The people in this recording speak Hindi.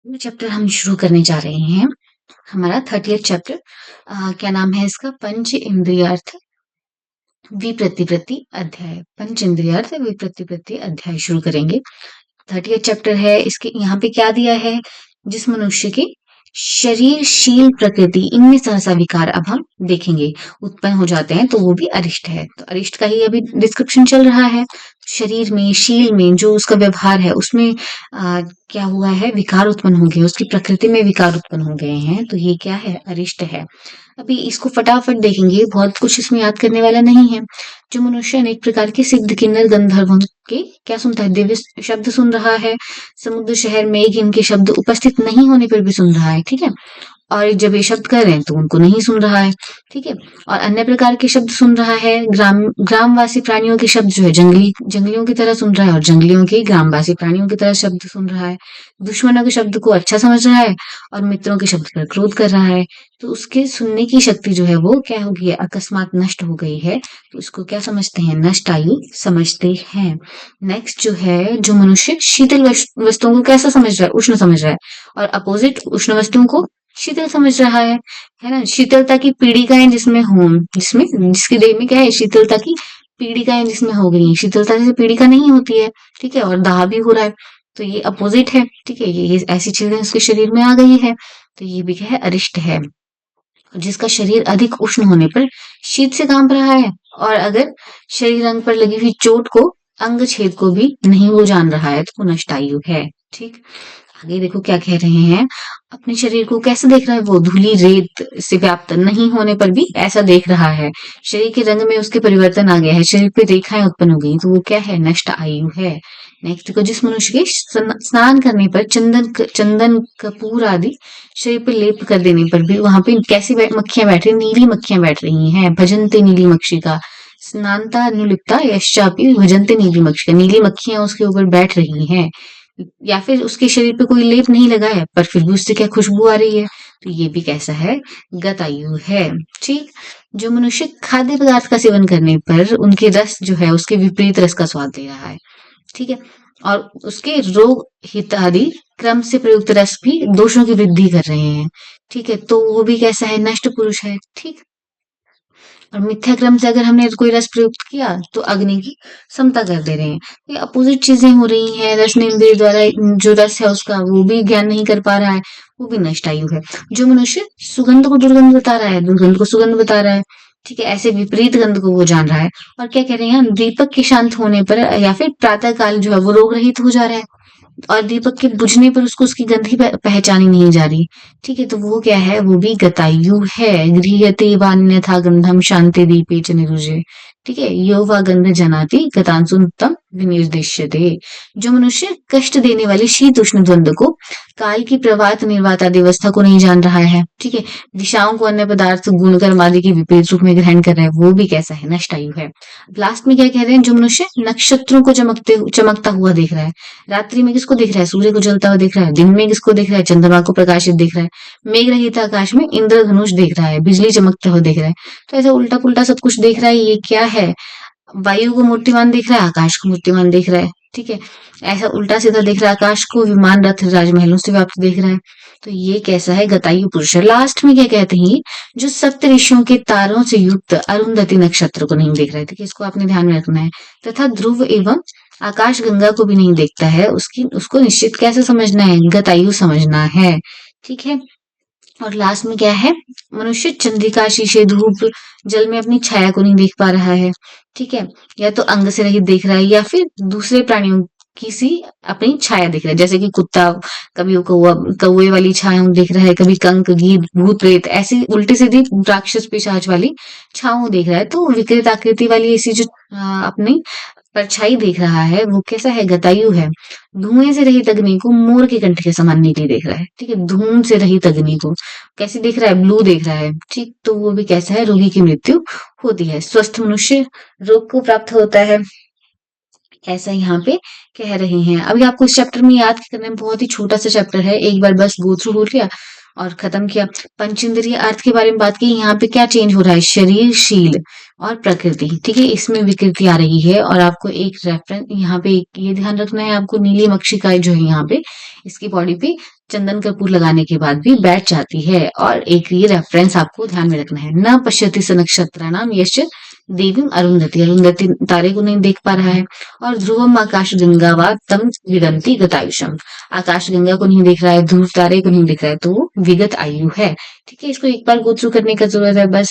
ये चैप्टर हम शुरू करने जा रहे हैं। हमारा 30th चैप्टर। क्या नाम है इसका? पंच इंद्रियार्थ विप्रतिपत्ति अध्याय। पंच इंद्रियार्थ विप्रतिपत्ति अध्याय शुरू करेंगे। 30th चैप्टर है। इसके यहाँ पे क्या दिया है? जिस मनुष्य के शरीर, शील, प्रकृति, इनमें सहसा विकार अब हम देखेंगे उत्पन्न हो जाते हैं, तो वो भी अरिष्ट है। तो अरिष्ट का ही अभी डिस्क्रिप्शन चल रहा है। शरीर में, शील में जो उसका व्यवहार है उसमें क्या हुआ है? विकार उत्पन्न हो गए, उसकी प्रकृति में विकार उत्पन्न हो गए हैं, तो ये क्या है? अरिष्ट है। अभी इसको फटाफट देखेंगे, बहुत कुछ इसमें याद करने वाला नहीं है। जो मनुष्य अनेक प्रकार के सिद्ध, किन्नर, गंधर्वों के क्या सुनता है? दिव्य शब्द सुन रहा है। समुद्र, शहर, मेघ, इनके शब्द उपस्थित नहीं होने पर भी सुन रहा है, ठीक है। और जब ये शब्द कर रहे हैं तो उनको नहीं सुन रहा है, ठीक है। और अन्य प्रकार के शब्द सुन रहा है। ग्रामवासी प्राणियों के शब्द जो है जंगलियों की तरह सुन रहा है, और जंगलियों के ग्रामवासी प्राणियों की तरह शब्द सुन रहा है। दुश्मनों के शब्द को अच्छा समझ रहा है, और मित्रों के शब्द पर क्रोध कर रहा है। तो उसके सुनने की शक्ति जो है वो क्या हो गई है? अकस्मात नष्ट हो गई है। तो इसको क्या समझते हैं? नष्ट आयु समझते हैं। नेक्स्ट जो है, जो मनुष्य शीतल वस्तुओं को कैसा समझ रहा है? उष्ण समझ रहा है। और अपोजिट उष्ण वस्तुओं को शीतल समझ रहा है ना। शीतलता की पीड़िकाएं जिसमें हो, जिसमें जिसकी देह में क्या है? शीतलता की पीड़िकाएं जिसमें हो गई हैं। शीतलता जैसे पीड़िका नहीं होती है, ठीक है। और दाह भी हो रहा है, तो ये अपोजिट है, ठीक है। ये ऐसी चीजें उसके शरीर में आ गई है, तो ये भी क्या है? अरिष्ट है। जिसका शरीर अधिक उष्ण होने पर शीत से कांप रहा है, और अगर शरीर अंग पर लगी हुई चोट को, अंग छेद को भी नहीं वो जान रहा है, तो वो नष्टायु है, ठीक। आगे देखो क्या कह रहे हैं। अपने शरीर को कैसे देख रहा है वो? धूली, रेत से व्याप्त नहीं होने पर भी ऐसा देख रहा है। शरीर के रंग में उसके परिवर्तन आ गया है, शरीर पे रेखाएं उत्पन्न हो गई, तो वो क्या है? नष्ट आयु है। नेक्स्ट देखो, जिस मनुष्य के स्नान करने पर चंदन कपूर आदि शरीर पे लेप कर देने पर भी वहां पे कैसी मक्खियां बैठ रही? नीली मक्खियां बैठ रही हैं। भजनते नीली मक्षी का स्नानता अनुलिप्ता यश्चापि भजनते नीली मक्षी का, नीली मक्खियां उसके ऊपर बैठ रही हैं। या फिर उसके शरीर पे कोई लेप नहीं लगा है, पर फिर भी उससे क्या खुशबू आ रही है? तो ये भी कैसा है? गतायु है, ठीक। जो मनुष्य खाद्य पदार्थ का सेवन करने पर उनके रस जो है उसके विपरीत रस का स्वाद ले रहा है, ठीक है। और उसके रोग हितादि क्रम से प्रयुक्त रस भी दोषों की वृद्धि कर रहे हैं, ठीक है। तो वो भी कैसा है? नष्ट पुरुष है, ठीक। और मिथ्या क्रम से अगर हमने कोई रस प्रयुक्त किया तो अग्नि की समता कर दे रहे हैं। ये अपोजिट चीजें हो रही हैं। रस इंद्रिय द्वारा जो रस है उसका वो भी ज्ञान नहीं कर पा रहा है, वो भी नष्ट आयु है। जो मनुष्य सुगंध को दुर्गंध बता रहा है, दुर्गंध को सुगंध बता रहा है, ठीक है, ऐसे विपरीत गंध को वो जान रहा है। और क्या कह रहे हैं? दीपक के शांत होने पर या फिर प्रातः काल जो है वो रोग रहित हो जा रहा है, और दीपक के बुझने पर उसको उसकी गंध ही पहचानी नहीं जा रही, ठीक है। तो वो क्या है? वो भी गतायु है। गृह्यते वान्यथा गंधम शांति दीपे च निरुजे, ठीक है। यो वा गंध जनाति गतांसुतम विनिर्दिश्यते। जो मनुष्य कष्ट देने वाली शीत उष्ण द्वंद्व को, काल की प्रवात निर्वात आदि अवस्था को नहीं जान रहा है, ठीक है। दिशाओं को अन्य पदार्थ गुणकर्म आदि के विपरीत रूप में ग्रहण कर रहा है, वो भी कैसा है? नष्ट आयु है। लास्ट में क्या कह रहे हैं? जो मनुष्य नक्षत्रों को चमकता हुआ देख रहा है। रात्रि में किसको देख रहा है? सूर्य को जलता हुआ देख रहा है। दिन में किसको देख रहा है? चंद्रमा को प्रकाशित देख रहा है। मेघ रहित आकाश में इंद्रधनुष देख रहा है, बिजली चमकता हुआ देख रहा है। तो ऐसा उल्टा पुल्टा सब कुछ देख रहा है। ये क्या है? वायु को मूर्तिमान देख रहा है, आकाश को मूर्तिमान देख रहा है, ठीक है। ऐसा उल्टा सीधा देख रहा है। आकाश को विमान, रथ, राजमहलों से व्याप्त देख रहा है। तो ये कैसा है? गतायु पुरुष है। लास्ट में क्या कहते हैं? जो सप्त ऋषियों के तारों से युक्त अरुंधति नक्षत्र को नहीं देख रहा है, ठीक है। इसको आपने ध्यान में रखना है। तथा ध्रुव एवं आकाश गंगा को भी नहीं देखता है, उसकी उसको निश्चित कैसे समझना है? गतायु समझना है, ठीक है। और लास्ट में क्या है? मनुष्य चंद्रिका, शीशे, धूप, जल में अपनी छाया को नहीं देख पा रहा है, ठीक है। या तो अंग से रहित देख रहा है, या फिर दूसरे प्राणियों की सी अपनी छाया दिख रहा है, जैसे कि कुत्ता, कभी वो कौवे वाली छाया देख रहा है, कभी कंक, गीध, भूत प्रेत, ऐसी उल्टी सीधी राक्षस पिशाच वाली छाओ देख रहा है। तो विकृत आकृति वाली ऐसी जो अपनी परछाई देख रहा है, वो कैसा है? गतायु है। धुएं से रहित अग्नि को मोर के कंठ के समान नीली देख रहा है, ठीक है। धूम से रहित अग्नि को कैसे देख रहा है? ब्लू देख रहा है, ठीक। तो वो भी कैसा है? रोगी की मृत्यु होती है। स्वस्थ मनुष्य रोग को प्राप्त होता है, ऐसा यहाँ पे कह रहे हैं। अभी आपको इस चैप्टर में याद करना है, बहुत ही छोटा सा चैप्टर है, एक बार बस गो थ्रू हो लिया, और खत्म किया। पंचेंद्रिय अर्थ के बारे में बात की, यहाँ पे क्या चेंज हो रहा है, शरीरशील और प्रकृति, ठीक है, इसमें विकृति आ रही है। और आपको एक रेफरेंस यहाँ पे ये ध्यान रखना है, आपको नीली मक्षिका जो है यहाँ पे इसकी बॉडी पे चंदन कपूर लगाने के बाद भी बैठ जाती है। और एक ये रेफरेंस आपको ध्यान में रखना है, न पश्यति स नक्षत्राणाम यश्च देवीम अरुंधति, अरुंधति तारे को नहीं देख पा रहा है। और ध्रुवम आकाश गंगा वा तम विदंती गतायुषम, आकाश गंगा को नहीं देख रहा है, ध्रुव तारे को नहीं देख रहा है, तो वो विगत आयु है। ठीक है, इसको एक बार गो थ्रू करने का जरूरत है बस।